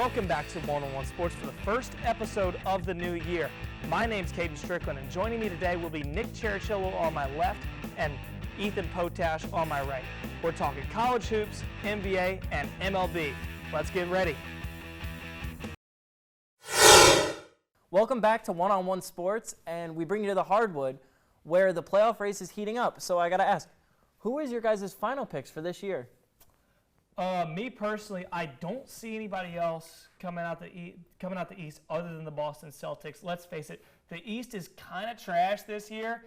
Welcome back to One-on-One Sports for the first episode of the new year. My name's Caden Strickland, and joining me today will be Nick Cherichello on my left and Ethan Potash on my right. We're talking college hoops, NBA, and MLB. Let's get ready. Welcome back to One-on-One Sports, and we bring you to the hardwood where the playoff race is heating up. So I got to ask, who is your guys' final picks for this year? Me personally, I don't see anybody else coming out the East other than the Boston Celtics. Let's face it, the East is kind of trash this year.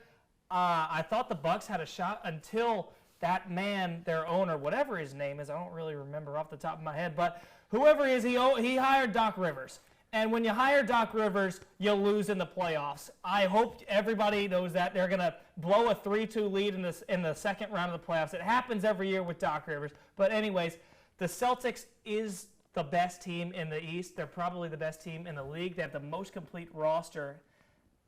I thought the Bucks had a shot until that man, their owner, whatever his name is, I don't really remember off the top of my head, but whoever he is, he hired Doc Rivers. And when you hire Doc Rivers, you lose in the playoffs. I hope everybody knows that. They're going to blow a 3-2 lead in the second round of the playoffs. It happens every year with Doc Rivers. But anyways, the Celtics is the best team in the East. They're probably the best team in the league. They have the most complete roster.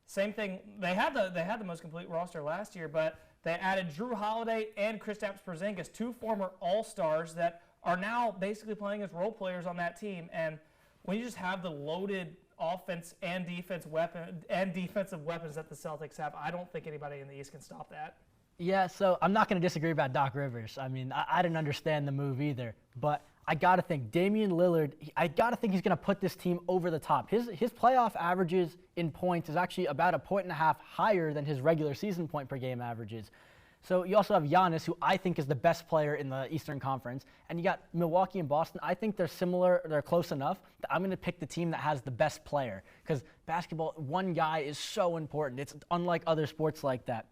Same thing. They had the most complete roster last year, but they added Drew Holiday and Kristaps Porzingis, two former All-Stars that are now basically playing as role players on that team. And when you just have the loaded offense and defensive weapons that the Celtics have, I don't think anybody in the East can stop that. Yeah, so I'm not going to disagree about Doc Rivers. I mean, I didn't understand the move either. But I got to think Damian Lillard, I got to think he's going to put this team over the top. His playoff averages in points is actually about 1.5 points higher than his regular season point per game averages. So you also have Giannis, who I think is the best player in the Eastern Conference. And you got Milwaukee and Boston. I think they're similar, they're close enough that I'm going to pick the team that has the best player. Because basketball, one guy is so important. It's unlike other sports like that.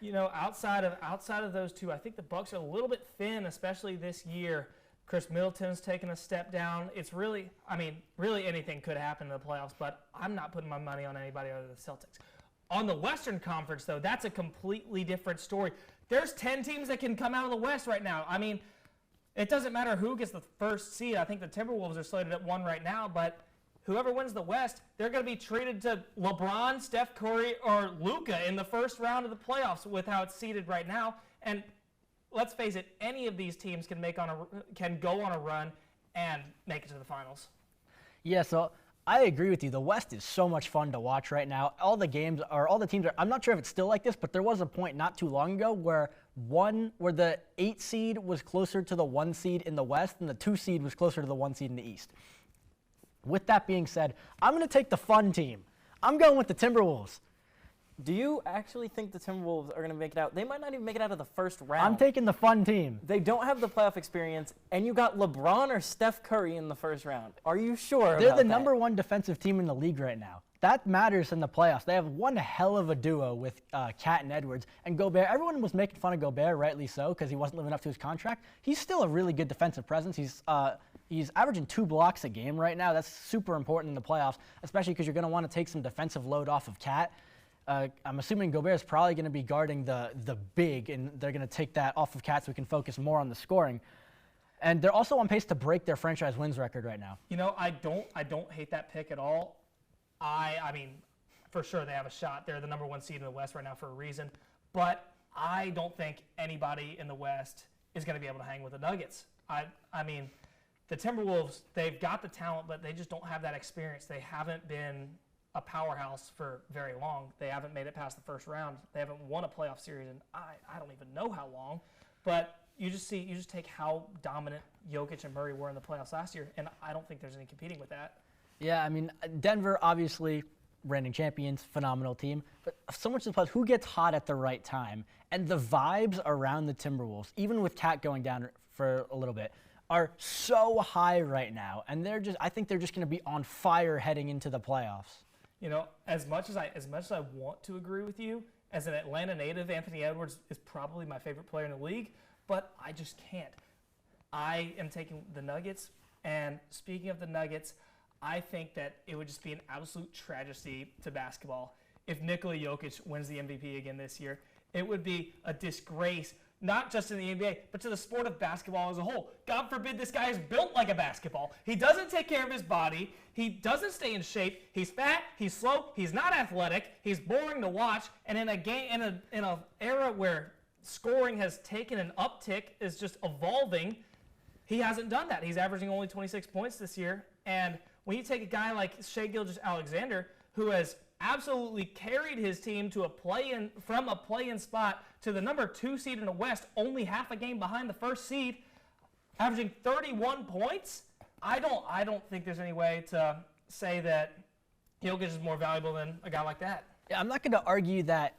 You know, outside of those two, I think the Bucks are a little bit thin, especially this year. Chris Middleton's taken a step down. It's really anything could happen in the playoffs, but I'm not putting my money on anybody other than the Celtics. On the Western Conference, though, that's a completely different story. There's 10 teams that can come out of the West right now. I mean, it doesn't matter who gets the first seed. I think the Timberwolves are slated at 1 right now, but whoever wins the West, they're going to be treated to LeBron, Steph Curry, or Luka in the first round of the playoffs with how it's seeded right now. And let's face it, any of these teams can go on a run and make it to the finals. Yeah, so I agree with you. The West is so much fun to watch right now. All the teams are, I'm not sure if it's still like this, but there was a point not too long ago where the 8 seed was closer to the 1 seed in the West and the 2 seed was closer to the 1 seed in the East. With that being said, I'm going to take the fun team. I'm going with the Timberwolves. Do you actually think the Timberwolves are going to make it out? They might not even make it out of the first round. I'm taking the fun team. They don't have the playoff experience, and you got LeBron or Steph Curry in the first round. Are you sure They're about the that? number 1 defensive team in the league right now. That matters in the playoffs. They have one hell of a duo with Cat and Edwards. And Gobert, everyone was making fun of Gobert, rightly so, because he wasn't living up to his contract. He's still a really good defensive presence. He's averaging 2 blocks a game right now. That's super important in the playoffs, especially because you're going to want to take some defensive load off of Cat. I'm assuming Gobert is probably going to be guarding the big, and they're going to take that off of Cat so we can focus more on the scoring. And they're also on pace to break their franchise wins record right now. You know, I don't hate that pick at all. I mean, for sure they have a shot. They're the number 1 seed in the West right now for a reason. But I don't think anybody in the West is going to be able to hang with the Nuggets. I mean, the Timberwolves, they've got the talent, but they just don't have that experience. They haven't been a powerhouse for very long. They haven't made it past the first round. They haven't won a playoff series in I don't even know how long. But you just take how dominant Jokic and Murray were in the playoffs last year, and I don't think there's any competing with that. Yeah, I mean, Denver, obviously, reigning champions, phenomenal team. But so much of the plus, who gets hot at the right time? And the vibes around the Timberwolves, even with Cat going down for a little bit, are so high right now. And I think they're just going to be on fire heading into the playoffs. You know, as much as I want to agree with you, as an Atlanta native, Anthony Edwards is probably my favorite player in the league, but I just can't. I am taking the Nuggets, and speaking of the Nuggets, I think that it would just be an absolute tragedy to basketball if Nikola Jokic wins the MVP again this year. It would be a disgrace, not just in the NBA, but to the sport of basketball as a whole. God forbid this guy is built like a basketball. He doesn't take care of his body. He doesn't stay in shape. He's fat. He's slow. He's not athletic. He's boring to watch. And in an era where scoring has taken an uptick, is just evolving, he hasn't done that. He's averaging only 26 points this year. And when you take a guy like Shai Gilgeous-Alexander, who has absolutely carried his team to from a play-in spot to the number 2 seed in the West, only half a game behind the first seed, averaging 31 points, I don't think there's any way to say that Jokic is more valuable than a guy like that. Yeah, I'm not going to argue that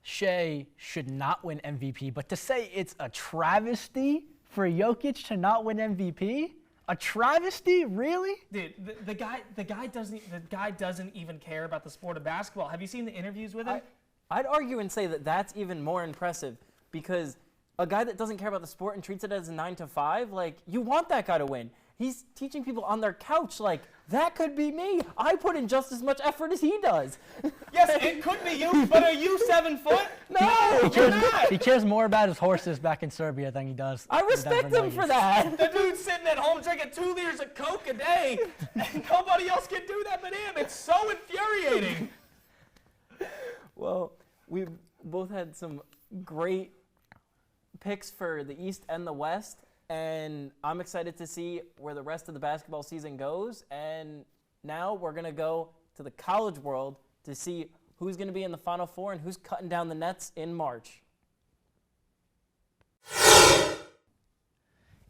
Shai should not win MVP, but to say it's a travesty for Jokic to not win MVP, a travesty, really? Dude, the guy doesn't even care about the sport of basketball. Have you seen the interviews with him? I'd argue and say that that's even more impressive because a guy that doesn't care about the sport and treats it as a 9 to 5, like, you want that guy to win. He's teaching people on their couch, like, that could be me. I put in just as much effort as he does. Yes, it could be you, but are you 7 foot? No, He cares more about his horses back in Serbia than he does. I respect him for that. The dude's sitting at home drinking 2 liters of Coke a day, and nobody else can do that but him. It's so infuriating. Well, we both had some great picks for the East and the West, and I'm excited to see where the rest of the basketball season goes. And now we're going to go to the college world to see who's going to be in the Final Four and who's cutting down the nets in March.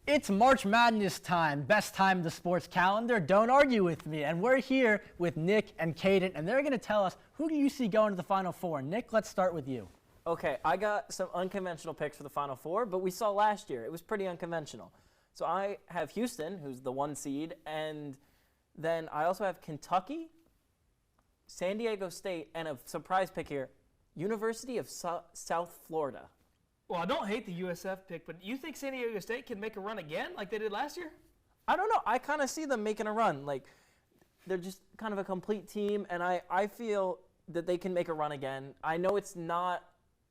It's March Madness time, best time of the sports calendar. Don't argue with me. And we're here with Nick and Caden, and they're going to tell us who do you see going to the Final Four. Nick, let's start with you. Okay, I got some unconventional picks for the Final Four, but we saw last year it was pretty unconventional. So I have Houston, who's the 1 seed, and then I also have Kentucky, San Diego State, and a surprise pick here, University of South Florida. Well, I don't hate the USF pick, but you think San Diego State can make a run again like they did last year? I don't know. I kind of see them making a run. Like, they're just kind of a complete team, and I feel that they can make a run again. I know it's not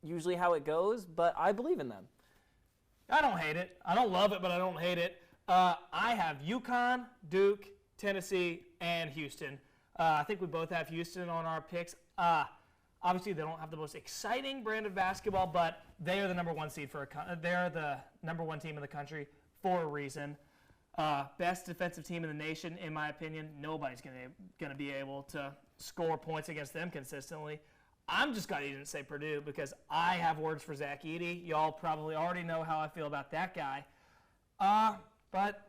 usually how it goes, but I believe in them. I don't hate it. I don't love it, but I don't hate it. I have UConn, Duke, Tennessee, and Houston. I think we both have Houston on our picks. Obviously, they don't have the most exciting brand of basketball, but they are the number 1 seed they're the number 1 team in the country for a reason. Best defensive team in the nation, in my opinion. Nobody's going to be able to score points against them consistently. I'm just glad he didn't say Purdue because I have words for Zach Edey. Y'all probably already know how I feel about that guy. But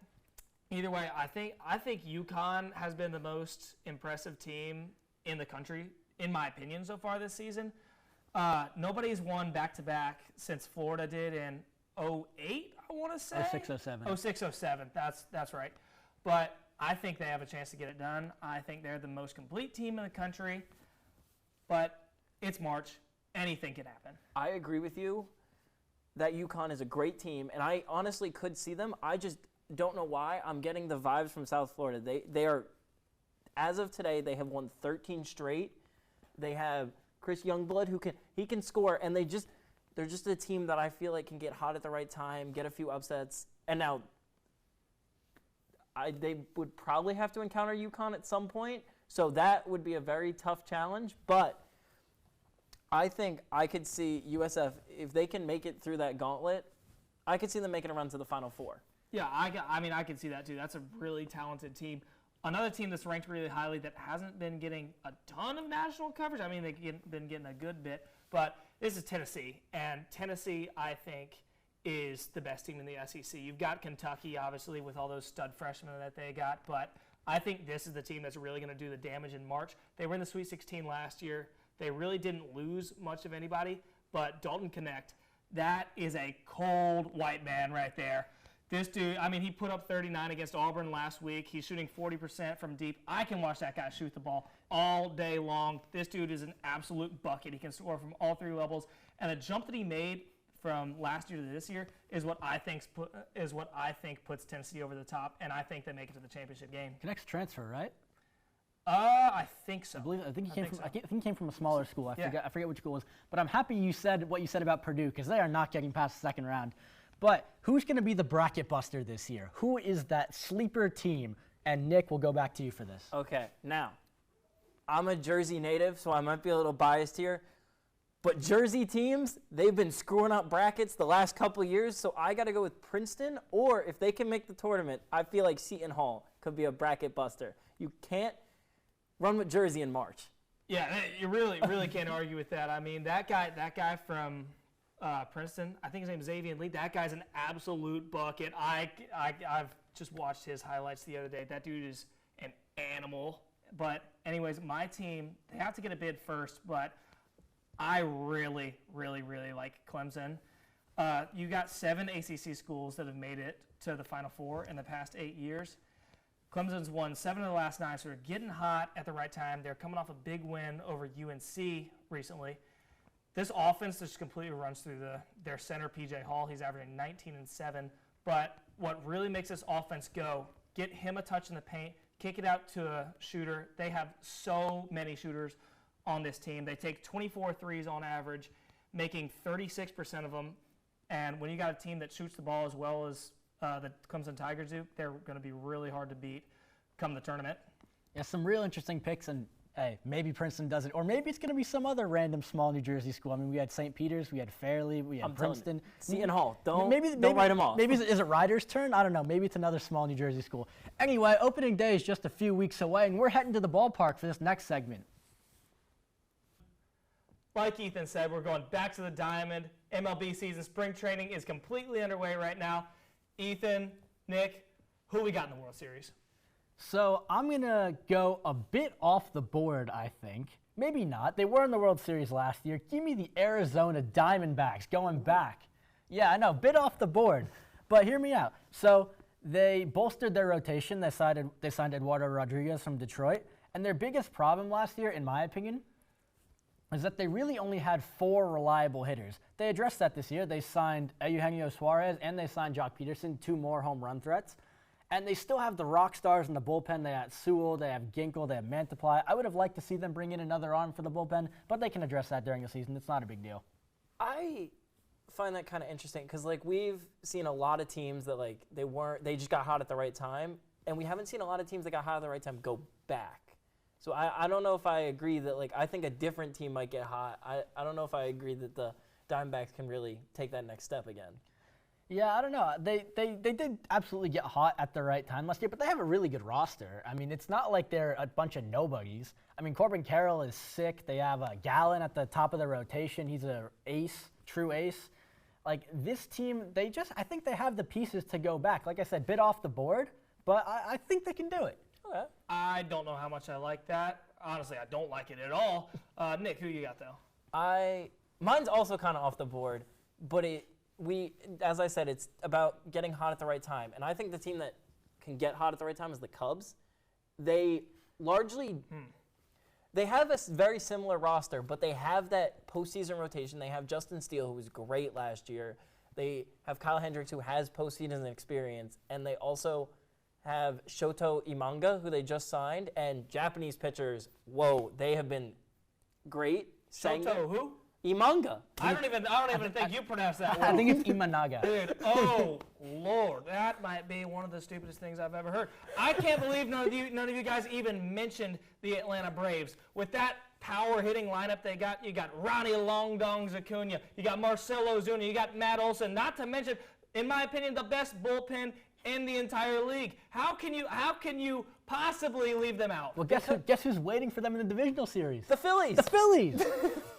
either way, I think UConn has been the most impressive team in the country, in my opinion, so far this season. Nobody's won back-to-back since Florida did in 2008, I want to say. 06-07. 06-07, that's right. But I think they have a chance to get it done. I think they're the most complete team in the country. But it's March. Anything can happen. I agree with you that UConn is a great team, and I honestly could see them. I just don't know why. I'm getting the vibes from South Florida. They are, as of today, they have won 13 straight. They have Chris Youngblood who can score, and they're just a team that I feel like can get hot at the right time, get a few upsets. And now they would probably have to encounter UConn at some point, so that would be a very tough challenge. But I think I could see USF, if they can make it through that gauntlet, I could see them making a run to the Final Four. Yeah, I can see that too. That's a really talented team. Another team that's ranked really highly that hasn't been getting a ton of national coverage. I mean, they've been getting a good bit, but this is Tennessee. And Tennessee, I think, is the best team in the SEC. You've got Kentucky, obviously, with all those stud freshmen that they got, but I think this is the team that's really going to do the damage in March. They were in the Sweet 16 last year. They really didn't lose much of anybody, but Dalton Knecht, that is a cold white man right there. This dude, I mean, he put up 39 against Auburn last week. He's shooting 40% from deep. I can watch that guy shoot the ball all day long. This dude is an absolute bucket. He can score from all 3 levels. And the jump that he made from last year to this year is what I think puts Tennessee over the top, and I think they make it to the championship game. Knecht's transfer, right? I think so. I think he came from a smaller school. I forget which school it was. But I'm happy you said what you said about Purdue because they are not getting past the second round. But who's going to be the bracket buster this year? Who is that sleeper team? And Nick, we'll go back to you for this. Okay, now, I'm a Jersey native, so I might be a little biased here. But Jersey teams, they've been screwing up brackets the last couple years, so I got to go with Princeton. Or if they can make the tournament, I feel like Seton Hall could be a bracket buster. You can't run with Jersey in March. Yeah, you really can't argue with that. I mean, that guy from Princeton, I think his name is Xavier Lee. That guy's an absolute bucket. I've just watched his highlights the other day. That dude is an animal. But anyways, my team, they have to get a bid first, but I really like Clemson. You got 7 ACC schools that have made it to the Final Four in the past 8 years. Clemson's won 7 of the last 9, so they're getting hot at the right time. They're coming off a big win over UNC recently. This offense just completely runs through their center, P.J. Hall. He's averaging 19 and 7. But what really makes this offense go, get him a touch in the paint, kick it out to a shooter. They have so many shooters on this team. They take 24 threes on average, making 36% of them. And when you got a team that shoots the ball as well as the Clemson Tigers do, they're going to be really hard to beat come the tournament. Yeah, some real interesting picks, and hey, maybe Princeton does it, or maybe it's going to be some other random small New Jersey school. I mean, we had St. Peter's, we had Fairleigh, we had Princeton. Seton Hall. Don't maybe write them off. Maybe is it Ryder's turn? I don't know. Maybe it's another small New Jersey school. Anyway, opening day is just a few weeks away, and we're heading to the ballpark for this next segment. Like Ethan said, we're going back to the Diamond. MLB season, spring training is completely underway right now. Ethan, Nick, who we got in the World Series? So I'm going to go a bit off the board, I think. Maybe not. They were in the World Series last year. Give me the Arizona Diamondbacks going back. Yeah, I know, bit off the board. But hear me out. So they bolstered their rotation. They signed Eduardo Rodriguez from Detroit. And their biggest problem last year, in my opinion, is that they really only had 4 reliable hitters. They addressed that this year. They signed Eugenio Suarez and they signed Jock Peterson, 2 more home run threats. And they still have the rock stars in the bullpen. They have Sewell, they have Ginkel, they have Mantiply. I would have liked to see them bring in another arm for the bullpen, but they can address that during the season. It's not a big deal. I find that kind of interesting because we've seen a lot of teams that they just got hot at the right time, and we haven't seen a lot of teams that got hot at the right time go back. So I don't know if I agree that I think a different team might get hot. I don't know if I agree that the Diamondbacks can really take that next step again. Yeah, I don't know. They did absolutely get hot at the right time last year, but they have a really good roster. I mean, it's not like they're a bunch of nobodies. I mean, Corbin Carroll is sick. They have Gallen at the top of the rotation. He's a ace, true ace. Like, this team, I think they have the pieces to go back. Like I said, bit off the board, but I think they can do it. Okay. I don't know how much I like that. Honestly, I don't like it at all. Nick, who you got, though? Mine's also kind of off the board, but as I said, it's about getting hot at the right time. And I think the team that can get hot at the right time is the Cubs. They largely, they have a very similar roster, but they have that postseason rotation. They have Justin Steele, who was great last year. They have Kyle Hendricks, who has postseason experience. And they also have Shoto Imanga, who they just signed. And Japanese pitchers, whoa, they have been great. Shoto who? Imanga. I don't even think you pronounce that word. I think it's Imanaga. Dude, oh Lord, that might be one of the stupidest things I've ever heard. I can't believe none of you guys even mentioned the Atlanta Braves. With that power hitting lineup they got, you got Ronnie Long Dongs Acuna, you got Marcelo Zuna, you got Matt Olson. Not to mention, in my opinion, the best bullpen in the entire league. How can you possibly leave them out? Well, guess who's waiting for them in the divisional series? The Phillies. The Phillies.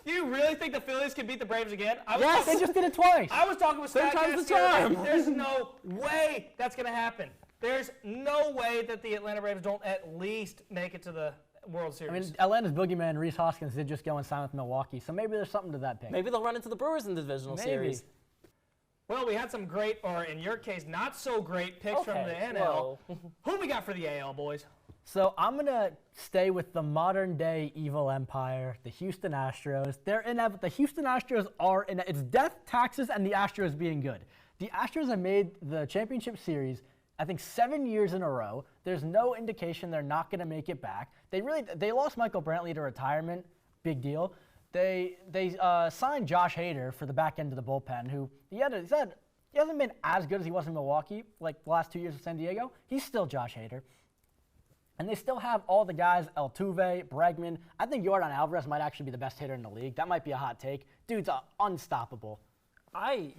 You really think the Phillies can beat the Braves again? Yes, they just did it twice. I was talking with Third Scott time's the yesterday. charm. There's no way that's going to happen. There's no way that the Atlanta Braves don't at least make it to the World Series. I mean, Atlanta's boogeyman, Rhys Hoskins, did just go and sign with Milwaukee, so maybe there's something to that pick. Maybe they'll run into the Brewers in the divisional series. Well, we had some great, or in your case, not so great picks from the NL. Whoa. Who we got for the AL, boys? So I'm going to stay with the modern-day evil empire, the Houston Astros. The Houston Astros are it's death, taxes, and the Astros being good. The Astros have made the championship series, I think, 7 years in a row. There's no indication they're not going to make it back. They lost Michael Brantley to retirement, big deal. They signed Josh Hader for the back end of the bullpen, who he hasn't been as good as he was in Milwaukee, like the last 2 years of San Diego. He's still Josh Hader. And they still have all the guys, Altuve, Bregman. I think Yordan Alvarez might actually be the best hitter in the league. That might be a hot take. Dude's unstoppable. I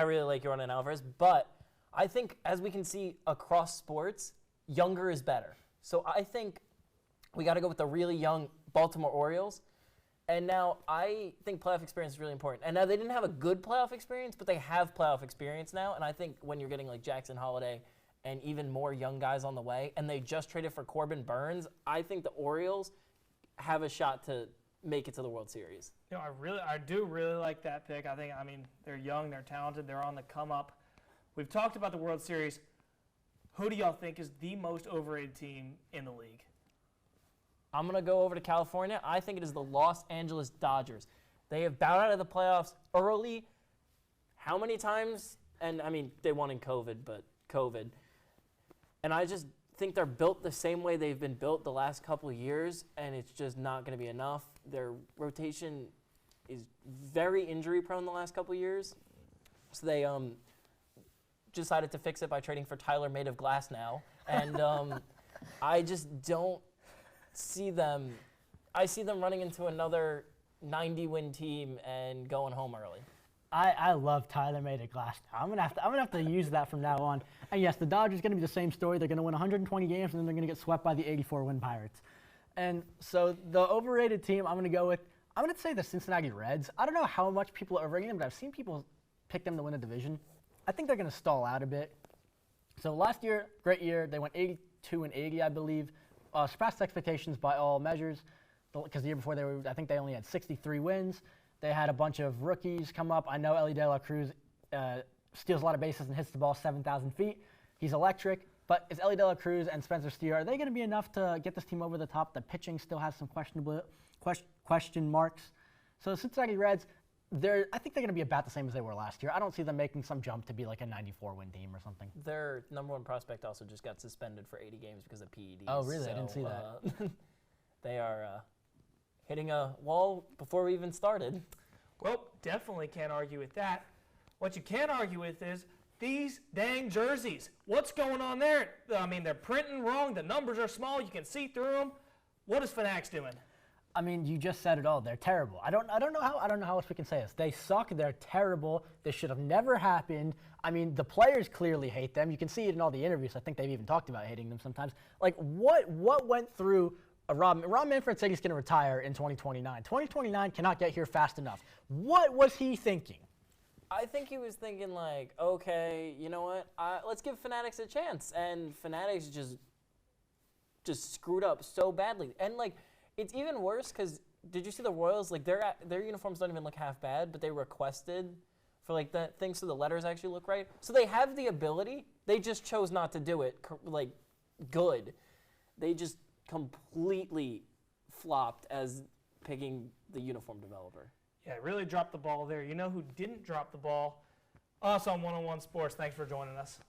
really like Yordan Alvarez, but I think as we can see across sports, younger is better. So I think we got to go with the really young Baltimore Orioles. And now I think playoff experience is really important. And now they didn't have a good playoff experience, but they have playoff experience now. And I think when you're getting like Jackson Holliday and even more young guys on the way, and they just traded for Corbin Burns, I think the Orioles have a shot to make it to the World Series. You know, I do really like that pick. I mean, they're young, they're talented, they're on the come up. We've talked about the World Series. Who do y'all think is the most overrated team in the league? I'm going to go over to California. I think it is the Los Angeles Dodgers. They have bowed out of the playoffs early. How many times? And, I mean, they won in COVID, but COVID. And I just think they're built the same way they've been built the last couple of years, and it's just not going to be enough. Their rotation is very injury-prone the last couple of years. So they decided to fix it by trading for Tyler Made of Glass now. And I just don't see them. I see them running into another 90-win team and going home early. I love Tyler Made of Glass now. I'm gonna have to use that from now on. And yes, the Dodgers are gonna be the same story. They're gonna win 120 games and then they're gonna get swept by the 84-win Pirates. And so the overrated team I'm gonna say the Cincinnati Reds. I don't know how much people are overrating them, but I've seen people pick them to win a division. I think they're gonna stall out a bit. So last year, great year. They went 82-80, I believe. Surpassed expectations by all measures. Because the year before I think they only had 63 wins. They had a bunch of rookies come up. I know Elly De La Cruz steals a lot of bases and hits the ball 7,000 feet. He's electric. But is Elly De La Cruz and Spencer Steer, are they going to be enough to get this team over the top? The pitching still has some question marks. So the Cincinnati Reds, I think they're going to be about the same as they were last year. I don't see them making some jump to be like a 94-win team or something. Their number one prospect also just got suspended for 80 games because of PEDs. Oh, really? I didn't see that. They are hitting a wall before we even started. Well, definitely can't argue with that. What you can argue with is these dang jerseys. What's going on there? I mean, they're printing wrong. The numbers are small. You can see through them. What is Fanatics doing? I mean, you just said it all. They're terrible. I don't know how else we can say this. They suck. They're terrible. They should have never happened. I mean, the players clearly hate them. You can see it in all the interviews. I think they've even talked about hating them sometimes. Like, what went through Rob Manfred said he's going to retire in 2029. 2029 cannot get here fast enough. What was he thinking? I think he was thinking like, okay, you know what? Let's give Fanatics a chance. And Fanatics just screwed up so badly. And like, it's even worse because did you see the Royals? Like their uniforms don't even look half bad, but they requested for like that thing so the letters actually look right. So they have the ability. They just chose not to do it like good. They just completely flopped as picking the uniform developer. Yeah, really dropped the ball there. You know who didn't drop the ball? Us on 101 Sports. Thanks for joining us.